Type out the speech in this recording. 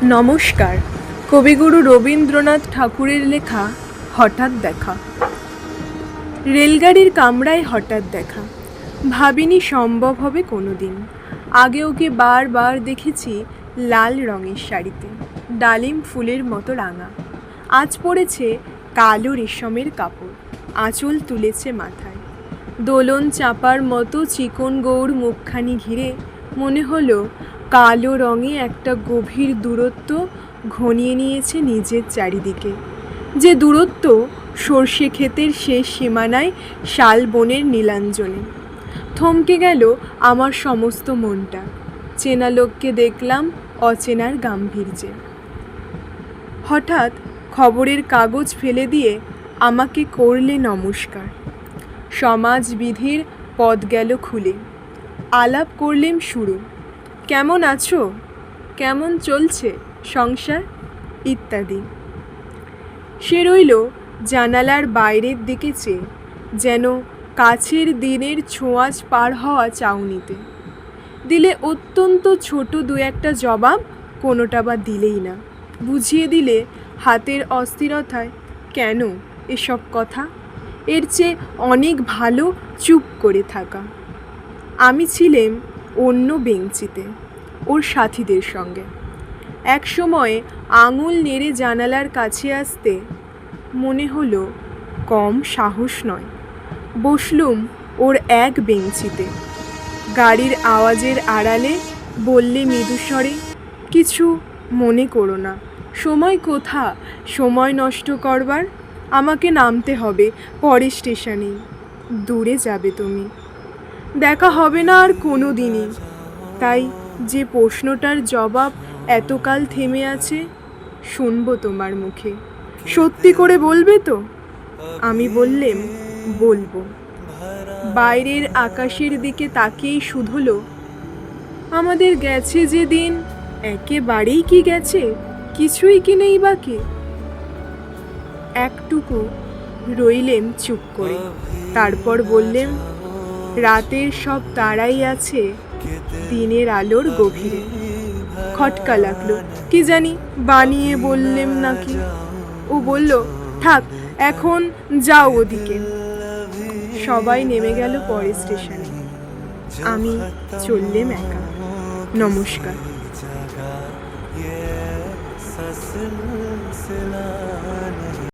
নমস্কার। কবিগুরু রবীন্দ্রনাথ ঠাকুরের লেখা হঠাৎ দেখা। রেলগাড়ির কামরায় হঠাৎ দেখা, ভাবিনি সম্ভব হবে কোনো দিন। আগে ওকে বারবার দেখেছি লাল রঙের শাড়িতে, ডালিম ফুলের মতো রাঙা। আজ পড়েছে কালো রেশমের কাপড়, আঁচল তুলেছে মাথায়। দোলন চাপার মতো চিকন গৌর মুখখানি ঘিরে মনে হলো কালো রঙে একটা গভীর দূরত্ব ঘনিয়ে নিয়েছে নিজের চারিদিকে, যে দূরত্ব সর্ষে ক্ষেতের শেষ সীমানায় শাল বনের নীলাঞ্জনে। থমকে গেল আমার সমস্ত মনটা। চেনা লোককে দেখলাম অচেনার গাম্ভীর্যে। হঠাৎ খবরের কাগজ ফেলে দিয়ে আমাকে করলে নমস্কার। সমাজবিধির পথ গেল খুলে, আলাপ করলেম শুরু। কেমন আছো, কেমন চলছে সংসার ইত্যাদি। সে রইল জানালার বাইরের দিকে চেয়ে, যেন কাছের দিনের ছোঁয়াচ পার হওয়া চাউনিতে। দিলে অত্যন্ত ছোট দু একটা জবাব, কোনোটা বা দিলেই না। বুঝিয়ে দিলে হাতের অস্থিরতায় কেন এসব কথা, এর চেয়ে অনেক ভালো চুপ করে থাকা। আমি ছিলাম অন্য বেঞ্চিতে ওর সাথীদের সঙ্গে। এক সময়ে আঙুল নেড়ে জানালার কাছে আসতে মনে হলো কম সাহস নয়। বসলুম ওর এক বেঞ্চিতে। গাড়ির আওয়াজের আড়ালে বললে মৃদুস্বরে, কিছু মনে করো না। সময় কোথা সময় নষ্ট করবার, আমাকে নামতে হবে পরের স্টেশনেই। দূরে যাবে তুমি, দেখা হবে না আর কোনো দিনই। তাই যে প্রশ্নটার জবাব এতকাল থেমে আছে, শুনবো তোমার মুখে। সত্যি করে বলবে তো? আমি বললেম বলবো। বাইরের আকাশের দিকে তাকিয়েই শুধলো, আমাদের গেছে যে দিন, একেবারেই কি গেছে, কিছুই কি নেই বাকি। একটুকু রইলেম চুপ করে, তারপর বললেম, রাতের সব তারাই আছে দিনের আলোর গভীরে। খটকা লাগলো, কি জানি বানিয়ে বললেম নাকি। ও বলল, থাক এখন যাও ওদিকে। সবাই নেমে গেল পরের স্টেশনে, আমি চললেম একা। নমস্কার।